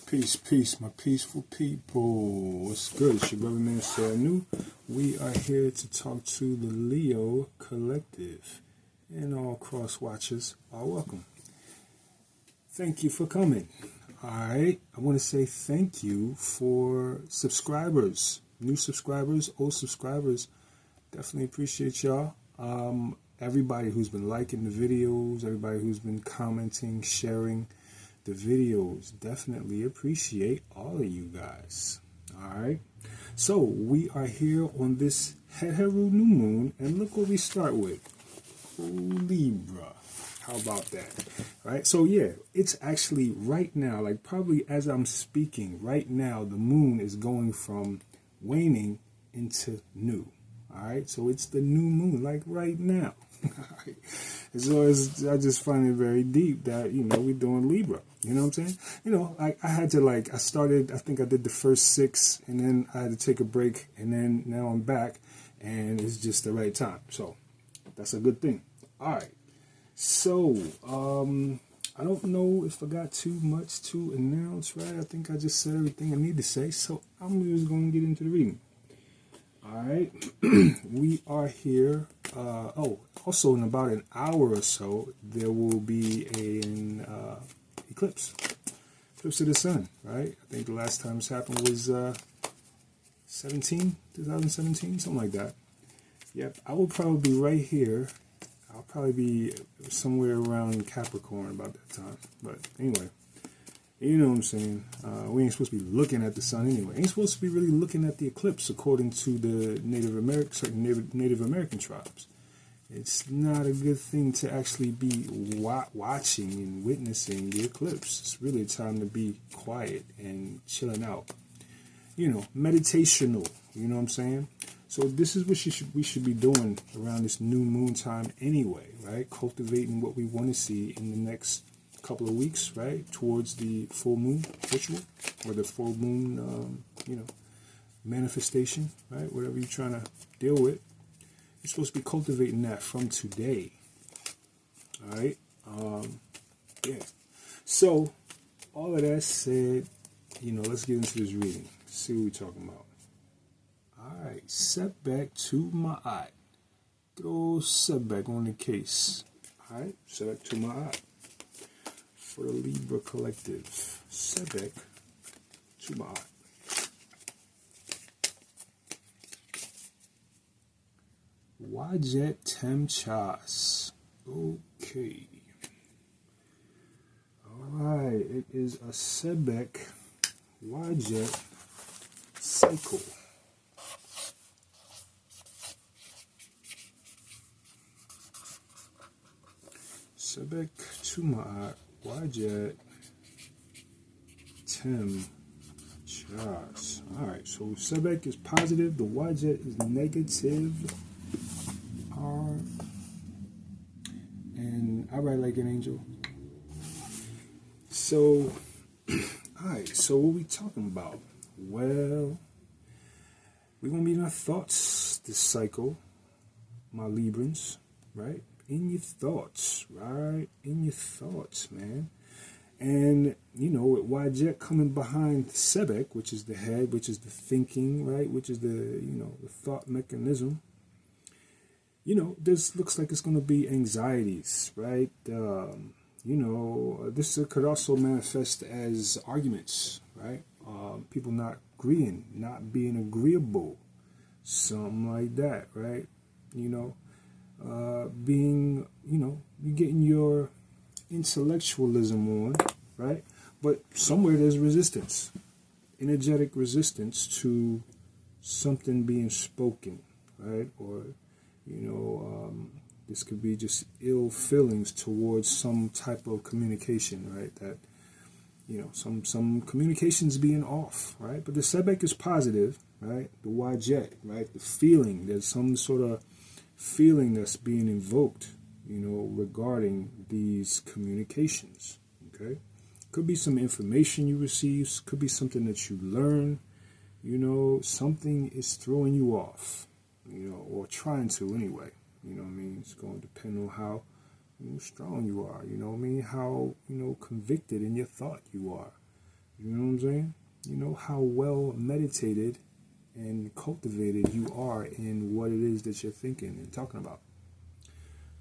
Peace, peace, my peaceful people. What's good? It's your brother, man, New. We are here to talk to the Leo Collective, and all cross watchers are welcome. Thank you for coming. Alright, I want to say thank you for subscribers, new subscribers, old subscribers. Definitely appreciate y'all. Everybody who's been liking the videos, everybody who's been commenting, sharing the videos, definitely appreciate all of you guys. Alright, so we are here on this Heteru new moon, and look what we start with. Libra. How about that? Right, so yeah, it's actually right now, like probably as I'm speaking right now, the moon is going from waning into new. Alright, so it's the new moon, like right now. Alright, so I just find it very deep that, you know, we're doing Libra. You know what I'm saying? You know, I had to, like, I think I did the first 6, and then I had to take a break, and then now I'm back, and it's just the right time. So that's a good thing. Alright, so I don't know if I got too much to announce, right? I think I just said everything I need to say, so I'm just going to get into the reading. Alright, we are here. Also in about an hour or so, there will be an eclipse of the sun, right? I think the last time this happened was 2017, something like that. Yep, I will probably be right here. I'll probably be somewhere around Capricorn about that time. But anyway, you know what I'm saying? We ain't supposed to be looking at the sun anyway. Ain't supposed to be really looking at the eclipse according to the certain Native American tribes. It's not a good thing to actually be watching and witnessing the eclipse. It's really time to be quiet and chilling out. You know, meditational. You know what I'm saying? So this is what we should be doing around this new moon time anyway, right? Cultivating what we want to see in the next couple of weeks, right? Towards the full moon ritual or the full moon, manifestation, right? Whatever you're trying to deal with. You're supposed to be cultivating that from today. All right. Yeah. So, all of that said, you know, let's get into this reading. See what we're talking about. All right. Setback to my eye. Good old setback on the case. All right. Setback to my eye. For the Libra Collective. Setback to my eye. Wajet Temchas. Okay. Alright, it is a Sebek Wajet cycle. Sebek Tumaat Wajet Temchas. Alright, so Sebek is positive, the Wajet is negative. And I write like an angel. So, alright, so what we talking about? Well, we're going to be in our thoughts this cycle, my Librans, right? In your thoughts, right? In your thoughts, man. And, you know, with Wajet coming behind Sebek, which is the head, which is the thinking, right? Which is the, you know, the thought mechanism. You know, this looks like it's going to be anxieties, right? You know, this could also manifest as arguments, right? People not agreeing, not being agreeable, something like that, right? You know, being, you know, you're getting your intellectualism on, right? But somewhere there's resistance, energetic resistance to something being spoken, right? Or you know, this could be just ill feelings towards some type of communication, right? That, you know, some communications being off, right? But the Sebek is positive, right? The Wajet, right? The feeling, there's some sort of feeling that's being invoked, you know, regarding these communications, okay? Could be some information you receive, could be something that you learn, you know, something is throwing you off. You know, or trying to anyway. You know what I mean? It's going to depend on how, you know, strong you are. You know what I mean? How, you know, convicted in your thought you are. You know what I'm saying? You know how well meditated and cultivated you are in what it is that you're thinking and talking about.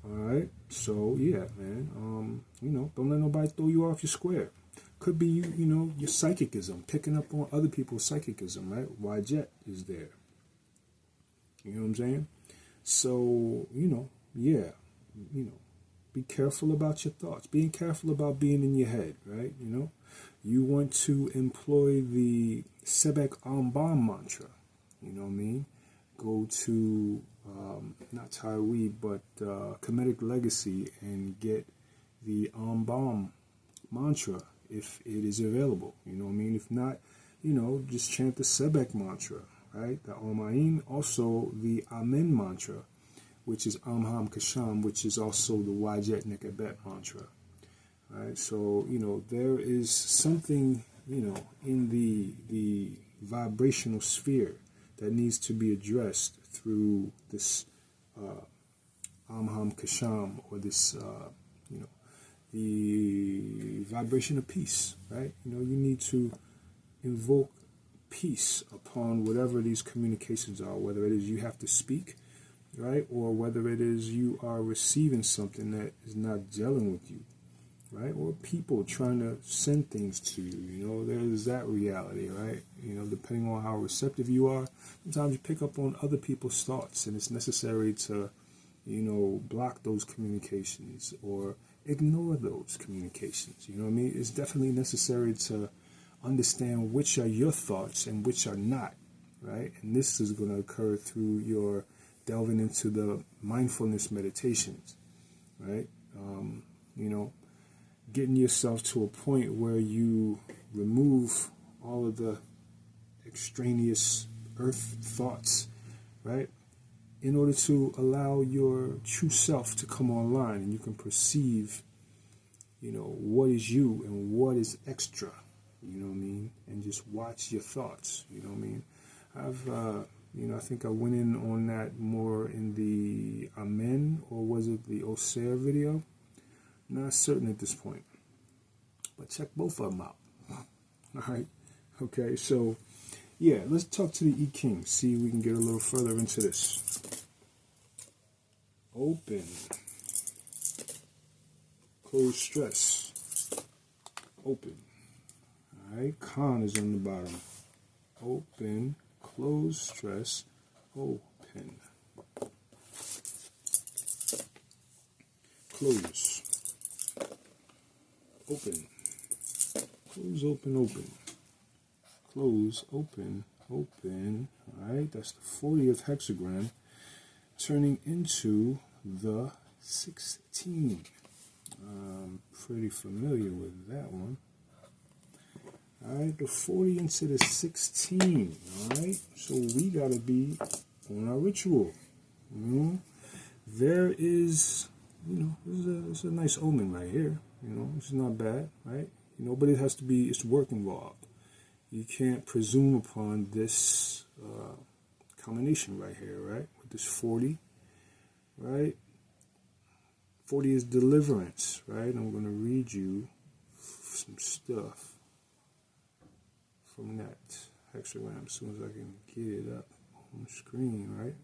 All right, so yeah, man. You know, don't let nobody throw you off your square. Could be you know, your psychicism, picking up on other people's psychicism, right? Why Jet is there. You know what I'm saying? So, you know, yeah, you know, be careful about your thoughts. Being careful about being in your head, right? You know, you want to employ the Sebek Ambam mantra. You know what I mean? Go to not Taiwi, but Kemetic Legacy and get the Ambam mantra if it is available. You know what I mean? If not, you know, just chant the Sebek mantra, right? The Omen, also the Amen mantra, which is Amham Kasham, which is also the Wajet Nekabet mantra. Right? So, you know, there is something, you know, in the vibrational sphere that needs to be addressed through this Amham Kasham, or this, you know, the vibration of peace, right? You know, you need to invoke peace upon whatever these communications are, whether it is you have to speak, right, or whether it is you are receiving something that is not gelling with you, right, or people trying to send things to you. You know, there's that reality, right? You know, depending on how receptive you are, sometimes you pick up on other people's thoughts, and it's necessary to, you know, block those communications or ignore those communications. You know what I mean? It's definitely necessary to understand which are your thoughts and which are not, right? And this is going to occur through your delving into the mindfulness meditations, right? You know, getting yourself to a point where you remove all of the extraneous earth thoughts, right? In order to allow your true self to come online, and you can perceive, you know, what is you and what is extra, you know what I mean? And just watch your thoughts, you know what I mean? You know, I think I went in on that more in the Amen, or was it the Osir video? Not certain at this point. But check both of them out. All right. Okay, so, yeah, let's talk to the E-King. See if we can get a little further into this. Open. Close stress. Open. All right, Khan is on the bottom. Open. Close stress. Open. Close. Open. Close, open, open. Close, open, open. Alright, that's the 40th hexagram, turning into the 16. I'm pretty familiar with that one. Alright, the 40 into the 16. Alright, so we gotta be on our ritual. You know, there is, you know, this is a nice omen right here. You know, it's not bad, right? You know, but it has to be, it's work involved. You can't presume upon this combination right here, right? With this 40, right? 40 is deliverance, right? I'm going to read you some stuff from that hexagram as soon as I can get it up on the screen, right?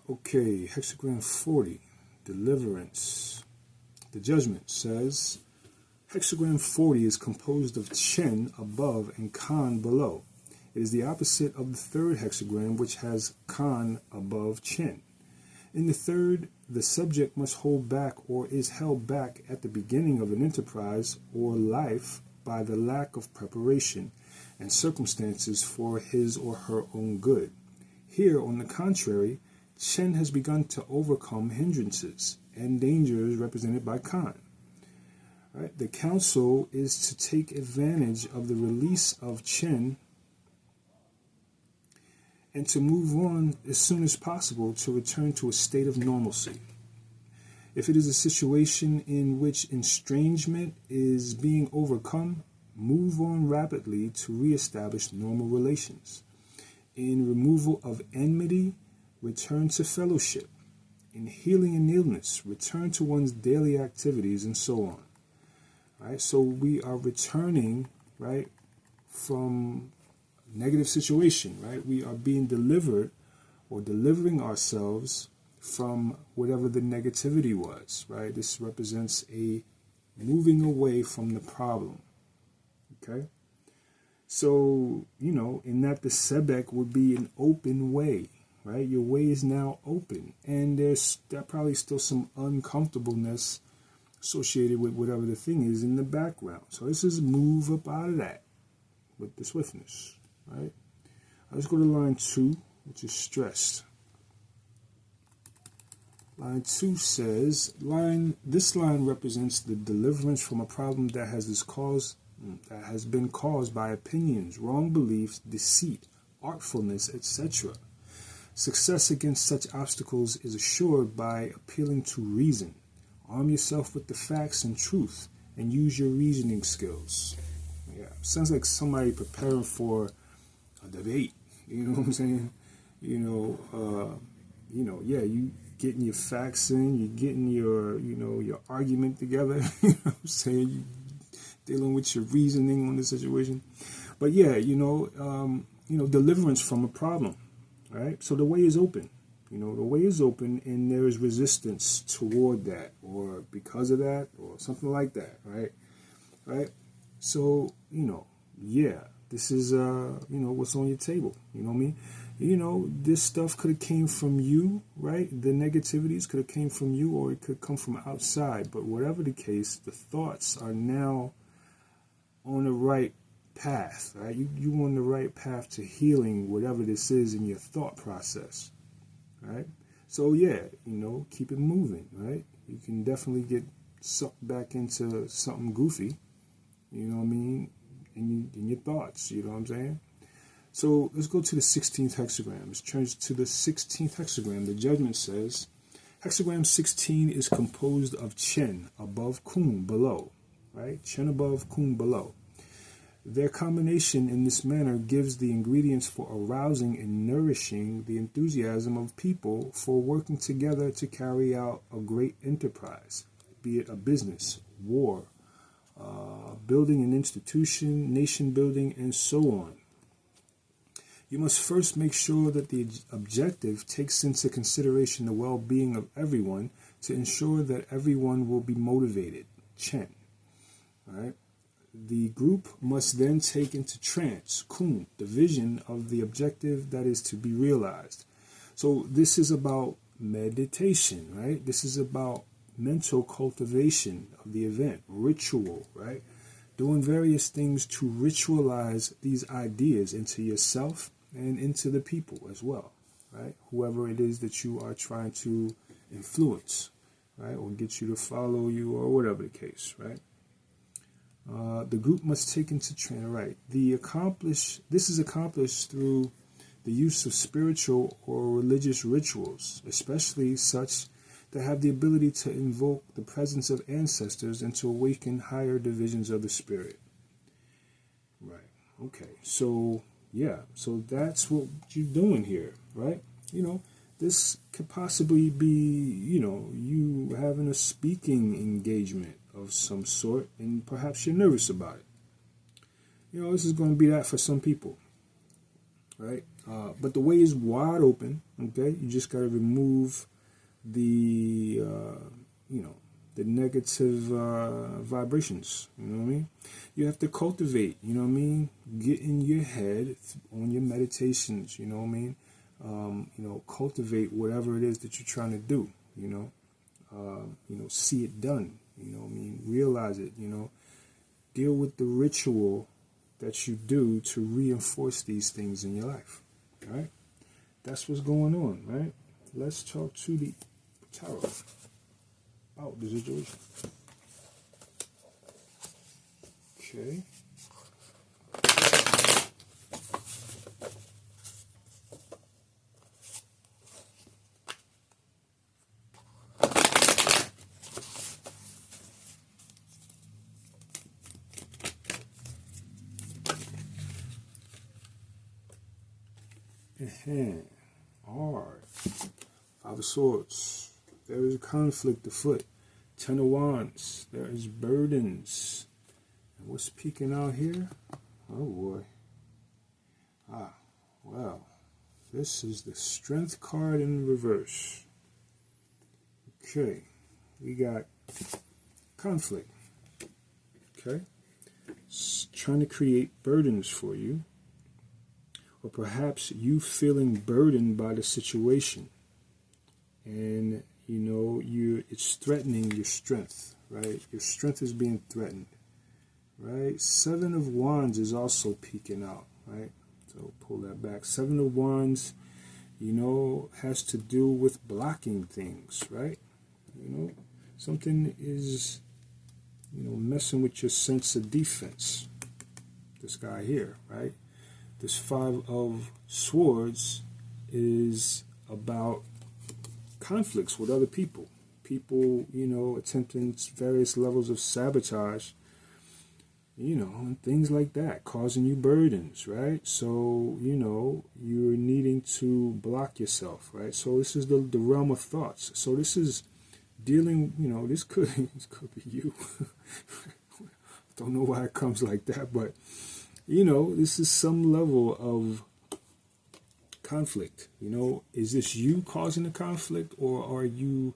Okay, hexagram 40, deliverance. The judgment says, hexagram 40 is composed of Chen above and Kan below. It is the opposite of the third hexagram, which has Kan above Chen. In the third, the subject must hold back or is held back at the beginning of an enterprise or life by the lack of preparation and circumstances for his or her own good. Here, on the contrary, Chen has begun to overcome hindrances and dangers represented by Kan. Right? The counsel is to take advantage of the release of Chen and to move on as soon as possible to return to a state of normalcy. If it is a situation in which estrangement is being overcome, move on rapidly to reestablish normal relations. In removal of enmity, return to fellowship. in healing and illness, return to one's daily activities, and so on. Right? So we are returning, right, from a negative situation, right? We are being delivered or delivering ourselves from whatever the negativity was, right? This represents a moving away from the problem, okay? So, in that the sebek would be an open way, right? Your way is now open, and there's probably still some uncomfortableness associated with whatever the thing is in the background. So this is move up out of that with the swiftness, right? Let's go to line 2, which is stressed. Line 2 says, this line represents the deliverance from a problem that has been caused by opinions, wrong beliefs, deceit, artfulness, etc. Success against such obstacles is assured by appealing to reason. Arm yourself with the facts and truth, and use your reasoning skills. Yeah, sounds like somebody preparing for a debate. You know what I'm saying? You getting your facts in, you're getting your, your argument together. You know what I'm saying? You dealing with your reasoning on the situation. But yeah, deliverance from a problem, right? So the way is open. The way is open, and there is resistance toward that, or because of that, or something like that, right? Right? So, this is, what's on your table. You know what I mean? This stuff could have came from you, right? The negativities could have came from you, or it could come from outside. But whatever the case, the thoughts are now on the right path, right? You on the right path to healing whatever this is in your thought process. Right? So yeah, keep it moving, right? You can definitely get sucked back into something goofy, you know what I mean, in your thoughts, you know what I'm saying? So let's go to the 16th hexagram. Let's turn to the 16th hexagram. The judgment says, hexagram 16 is composed of Chen above Kun below, right? Chen above Kun below. Their combination in this manner gives the ingredients for arousing and nourishing the enthusiasm of people for working together to carry out a great enterprise, be it a business, war, building an institution, nation building, and so on. You must first make sure that the objective takes into consideration the well-being of everyone to ensure that everyone will be motivated. Chen. All right? The group must then take into trance, Kun, the vision of the objective that is to be realized. So this is about meditation, right? This is about mental cultivation of the event, ritual, right? Doing various things to ritualize these ideas into yourself and into the people as well, right? Whoever it is that you are trying to influence, right? Or get you to follow you, or whatever the case, right? The group must take into trance, right? This is accomplished through the use of spiritual or religious rituals, especially such that have the ability to invoke the presence of ancestors and to awaken higher divisions of the spirit. Right. Okay. So, yeah. So that's what you're doing here, right? This could possibly be, you having a speaking engagement of some sort, and perhaps you're nervous about it. This is going to be that for some people, right? But the way is wide open, okay? You just got to remove the, the negative vibrations, you know what I mean? You have to cultivate, you know what I mean? Get in your head on your meditations, you know what I mean? Cultivate whatever it is that you're trying to do, see it done. Realize it, deal with the ritual that you do to reinforce these things in your life, right? That's what's going on, right? Let's talk to the tarot about the situation. Okay. All right. 5 of Swords. There is conflict afoot. 10 of Wands. There is burdens. And what's peeking out here? Oh boy. Ah, well. This is the Strength card in reverse. Okay. We got conflict. Okay. It's trying to create burdens for you. Or perhaps you feeling burdened by the situation. And you know, it's threatening your strength, right? Your strength is being threatened, right? 7 of Wands is also peeking out, right? So pull that back. 7 of Wands, you know, has to do with blocking things, right? You know, something is, you know, messing with your sense of defense. This guy here, right? This 5 of Swords is about conflicts with other people. People, you know, attempting various levels of sabotage, you know, and things like that, causing you burdens, right? So, you know, you're needing to block yourself, right? So this is the realm of thoughts. So this is dealing, you know, this could be you. Don't know why it comes like that, but, you know, this is some level of conflict. You know, is this you causing the conflict, or are you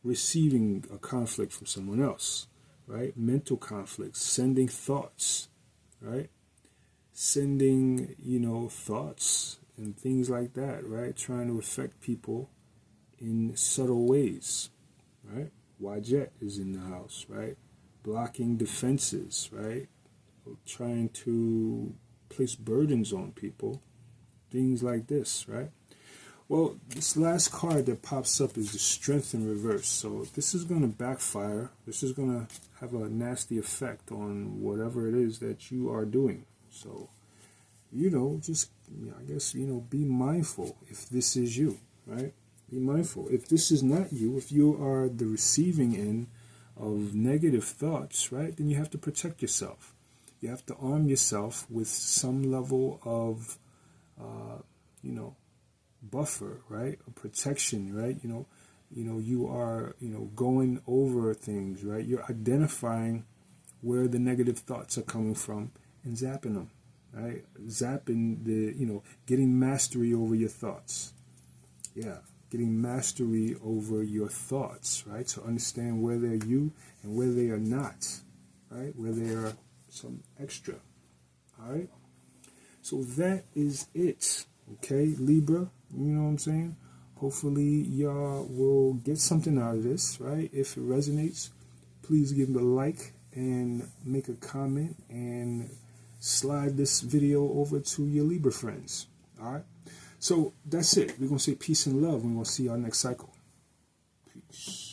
receiving a conflict from someone else, right? Mental conflicts, sending thoughts, right? Sending, you know, thoughts and things like that, right? Trying to affect people in subtle ways, right? Wajet is in the house, right? Blocking defenses, right? Trying to place burdens on people. Things like this, right? Well, this last card that pops up is the Strength in reverse. So this is going to backfire. This is going to have a nasty effect on whatever it is that you are doing. So, you know, just, I guess, you know, be mindful if this is you, right? Be mindful. If this is not you, if you are the receiving end of negative thoughts, right, then you have to protect yourself. You have to arm yourself with some level of you know, buffer, right? A protection, right? You know, you are, you know, going over things, right? You're identifying where the negative thoughts are coming from and zapping them, right? Zapping the, you know, getting mastery over your thoughts. Yeah, getting mastery over your thoughts, right? So understand where they're you and where they are not, right? Where they are some extra, all right? So that is it. Okay, Libra, you know what I'm saying? Hopefully y'all will get something out of this, right? If it resonates, please give it a like and make a comment and slide this video over to your Libra friends. All right? So that's it. We're going to say peace and love. We're going to see y'all next cycle. Peace.